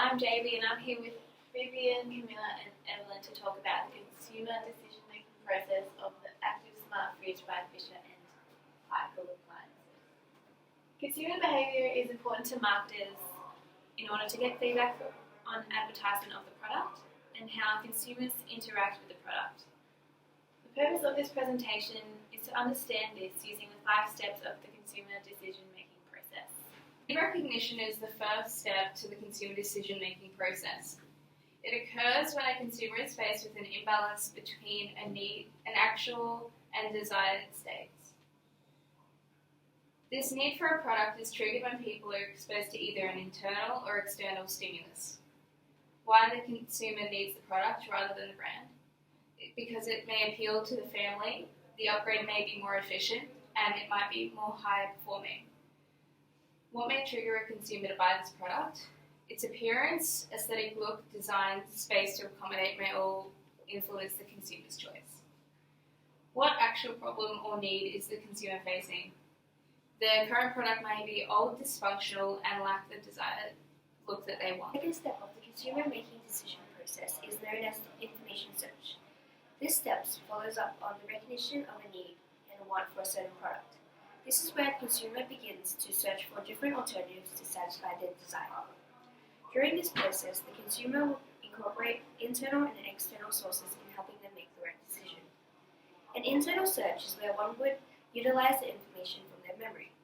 I'm Jayme and I'm here with Vivian, Camilla and Evelyn to talk about the consumer decision-making process of the Active Smart Fridge by Fisher and Paykel Appliances. Consumer behaviour is important to marketers in order to get feedback on advertisement of the product and how consumers interact with the product. The purpose of this presentation is to understand this using the 5 steps of the consumer decision-making process. Need recognition is the first step to the consumer decision-making process. It occurs when a consumer is faced with an imbalance between an actual and desired states. This need for a product is triggered when people are exposed to either an internal or external stimulus. Why the consumer needs the product rather than the brand? Because it may appeal to the family, the upgrade may be more efficient, and it might be more high performing. What may trigger a consumer to buy this product? Its appearance, aesthetic look, design, space to accommodate may all influence the consumer's choice. What actual problem or need is the consumer facing? The current product may be old, dysfunctional, and lack the desired look that they want. The second step of the consumer making decision process is known as information search. This step follows up on the recognition of a need and a want for a certain product. This is where the consumer begins to search for different alternatives to satisfy their desire. During this process, the consumer will incorporate internal and external sources in helping them make the right decision. An internal search is where one would utilize the information from their memory.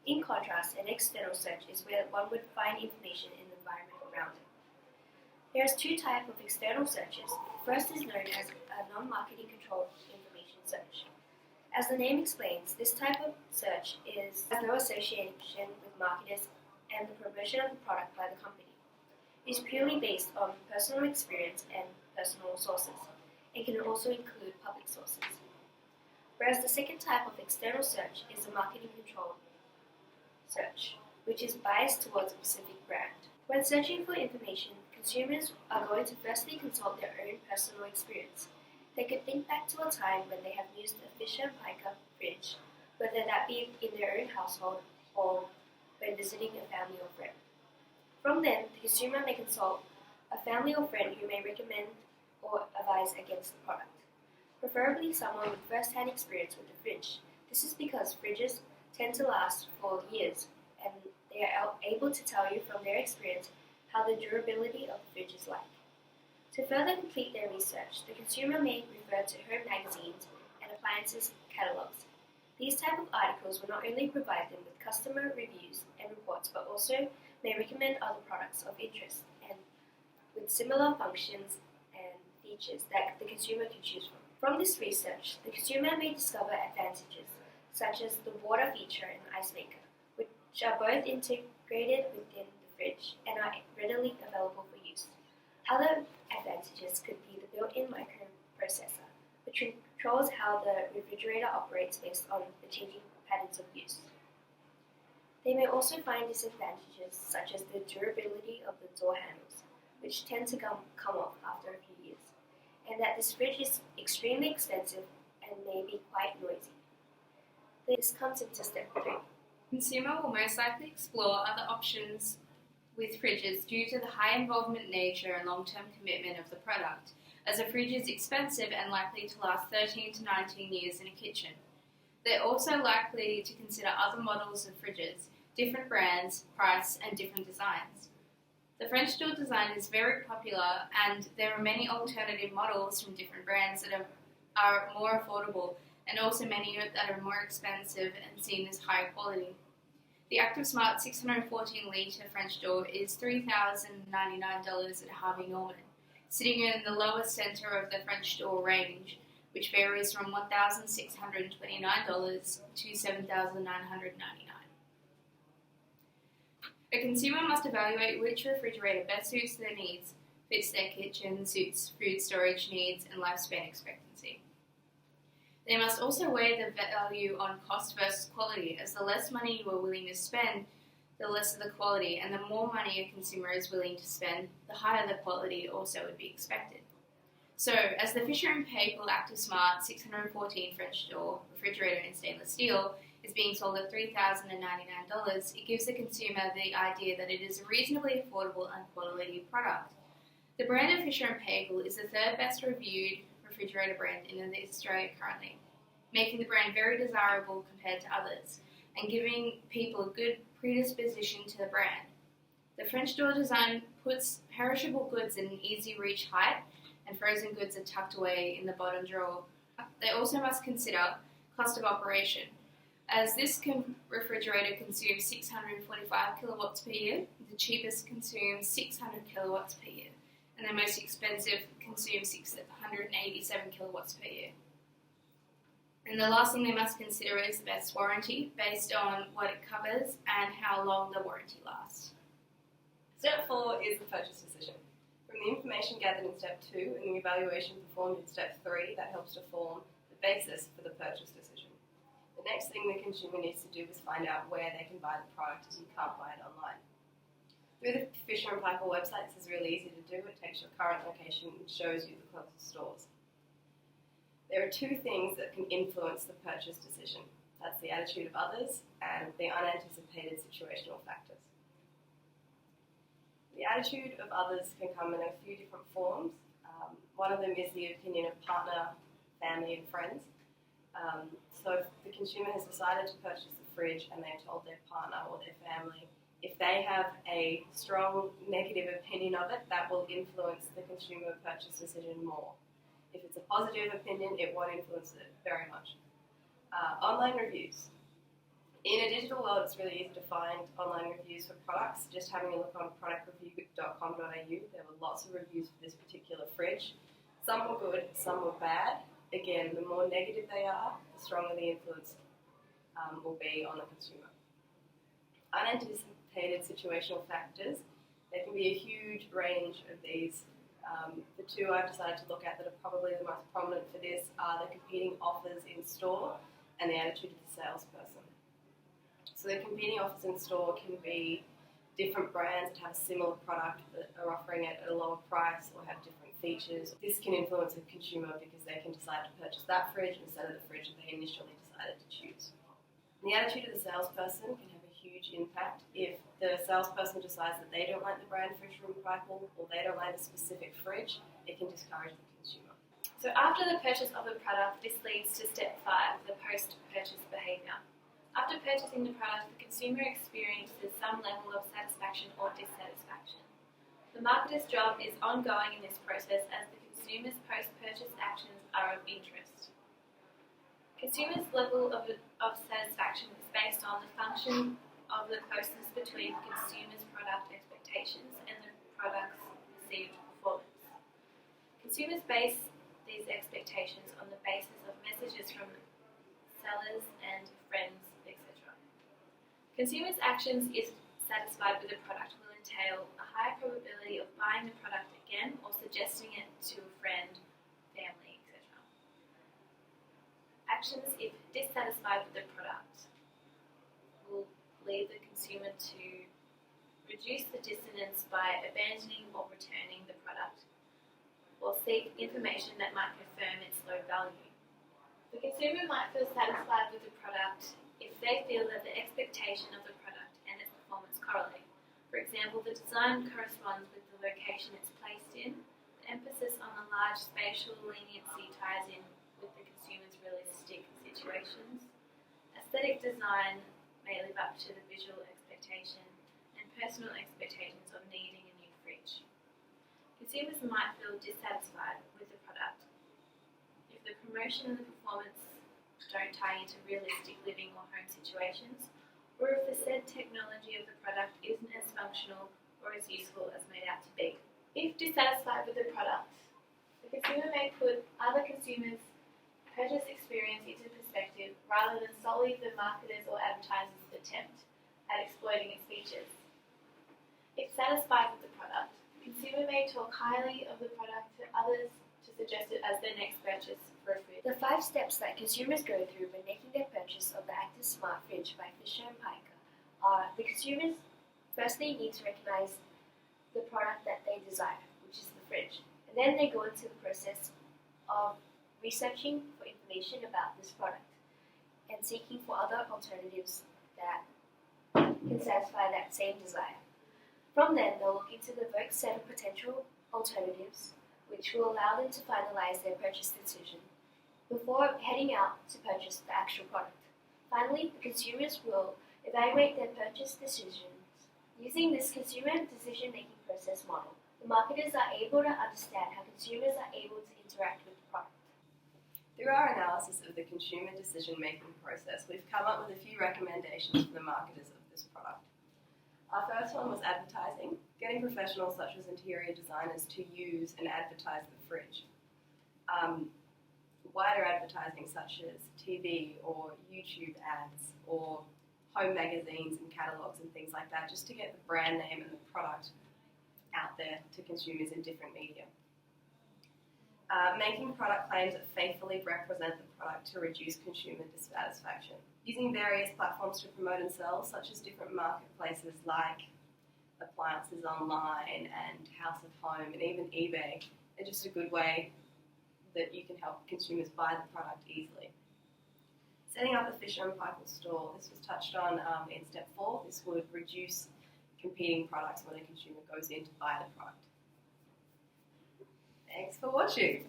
In contrast, an external search is where one would find information in the environment around it. There are 2 types of external searches. First is known as a non-marketing controlled information search. As the name explains, this type of search has no association with marketers and the promotion of the product by the company. It is purely based on personal experience and personal sources, and can also include public sources. Whereas the second type of external search is a marketing controlled search, which is biased towards a specific brand. When searching for information, consumers are going to firstly consult their own personal experience. They could think back to a time when they have used a Fisher and Paykel fridge, whether that be in their own household or when visiting a family or friend. From then, the consumer may consult a family or friend who may recommend or advise against the product, preferably someone with first-hand experience with the fridge. This is because fridges tend to last for years, and they are able to tell you from their experience how the durability of the fridge is like. To further complete their research, the consumer may refer to home magazines and appliances catalogs. These type of articles will not only provide them with customer reviews and reports, but also may recommend other products of interest and with similar functions and features that the consumer can choose from. From this research, the consumer may discover advantages such as the water feature and ice maker, which are both integrated within the fridge and are readily available for use. Other advantages could be the built-in microprocessor, which controls how the refrigerator operates based on the changing patterns of use. They may also find disadvantages such as the durability of the door handles, which tend to come off after a few years, and that this fridge is extremely expensive and may be quite noisy. This comes into step 3. Consumer will most likely explore other options with fridges due to the high involvement nature and long-term commitment of the product, as a fridge is expensive and likely to last 13 to 19 years in a kitchen. They're also likely to consider other models of fridges, different brands, price, and different designs. The French door design is very popular, and there are many alternative models from different brands that are more affordable, and also many that are more expensive and seen as higher quality. The Active Smart 614 litre French door is $3,099 at Harvey Norman, sitting in the lower centre of the French door range, which varies from $1,629 to $7,999. A consumer must evaluate which refrigerator best suits their needs, fits their kitchen, suits food storage needs, and lifespan expectancy. They must also weigh the value on cost versus quality, as the less money you are willing to spend, the less of the quality, and the more money a consumer is willing to spend, the higher the quality also would be expected. So, as the Fisher & Paykel Active Smart 614 French door refrigerator in stainless steel is being sold at $3,099, it gives the consumer the idea that it is a reasonably affordable and quality product. The brand of Fisher & Paykel is the third best reviewed refrigerator brand in Australia currently, making the brand very desirable compared to others and giving people a good predisposition to the brand. The French door design puts perishable goods in an easy reach height and frozen goods are tucked away in the bottom drawer. They also must consider cost of operation, as this refrigerator consumes 645 kilowatts per year, the cheapest consumes 600 kilowatts per year, and the most expensive consumes 687 kilowatts per year. And the last thing they must consider is the best warranty, based on what it covers and how long the warranty lasts. Step 4 is the purchase decision. From the information gathered in Step 2 and the evaluation performed in Step 3, that helps to form the basis for the purchase decision. The next thing the consumer needs to do is find out where they can buy the product, as you can't buy it online. Through the Fisher & Paykel website, this is really easy to do. It takes your current location and shows you the closest stores. There are two things that can influence the purchase decision. That's the attitude of others and the unanticipated situational factors. The attitude of others can come in a few different forms. One of them is the opinion of partner, family and friends. So if the consumer has decided to purchase a fridge and they've told their partner or their family, if they have a strong negative opinion of it, that will influence the consumer purchase decision more. If it's a positive opinion, it won't influence it very much. Online reviews. In a digital world, it's really easy to find online reviews for products. Just having a look on productreview.com.au, there were lots of reviews for this particular fridge. Some were good, some were bad. Again, the more negative they are, the stronger the influence will be on the consumer. Unanticipated situational factors. There can be a huge range of these. The two I've decided to look at that are probably the most prominent for this are the competing offers in store and the attitude of the salesperson. So the competing offers in store can be different brands that have a similar product that are offering it at a lower price or have different features. This can influence a consumer because they can decide to purchase that fridge instead of the fridge that they initially decided to choose. And the attitude of the salesperson can have a huge impact. If the salesperson decides that they don't like the brand Fisher & Paykel or they don't like a specific fridge, it can discourage the consumer. So after the purchase of the product, this leads to Step 5, the post-purchase behaviour. After purchasing the product, the consumer experiences some level of satisfaction or dissatisfaction. The marketer's job is ongoing in this process as the consumer's post-purchase actions are of interest. Consumers' level of satisfaction is based on the function of the closeness between the consumer's product expectations and the product's perceived performance. Consumers base these expectations on the basis of messages from sellers and friends, etc. Consumers' actions, if satisfied with the product, will entail a high probability of buying the product again or suggesting it to a friend, family, etc. Actions, if dissatisfied with the product, will lead the consumer to reduce the dissonance by abandoning or returning the product, or seek information that might confirm its low value. The consumer might feel satisfied with the product if they feel that the expectation of the product and its performance correlate. For example, the design corresponds with the location it's placed in, the emphasis on the large spatial leniency ties in with the consumer's realistic situations. Aesthetic design may live up to the visual expectation and personal expectations of needing a new fridge. Consumers might feel dissatisfied with the product if the promotion and the performance don't tie into realistic living or home situations, or if the said technology of the product isn't as functional or as useful as made out to be. If dissatisfied with the product, the consumer may put other consumers' purchase experience into perspective rather than solely the marketer's or advertiser's attempt at exploiting its features. If satisfied with the product, the consumer may talk highly of the product to others to suggest it as their next purchase for a fridge. The 5 steps that consumers go through when making their purchase of the Active Smart Fridge by Fisher & Paykel are: the consumers firstly need to recognize the product that they desire, which is the fridge, and then they go into the process of researching for information about this product. and seeking for other alternatives that can satisfy that same desire. From then, they'll look into the diverse set of potential alternatives, which will allow them to finalize their purchase decision before heading out to purchase the actual product. Finally, the consumers will evaluate their purchase decisions. Using this consumer decision-making process model, the marketers are able to understand how consumers are able to interact with the product. Through our analysis of the consumer decision-making process, we've come up with a few recommendations for the marketers of this product. Our first one was advertising, getting professionals such as interior designers to use and advertise the fridge. Wider advertising such as TV or YouTube ads or home magazines and catalogues and things like that, just to get the brand name and the product out there to consumers in different media. Making product claims that faithfully represent the product to reduce consumer dissatisfaction. Using various platforms to promote and sell, such as different marketplaces like Appliances Online and House of Home and even eBay, are just a good way that you can help consumers buy the product easily. Setting up a Fisher & Paykel store, this was touched on in step 4. This would reduce competing products when a consumer goes in to buy the product. Thanks for watching.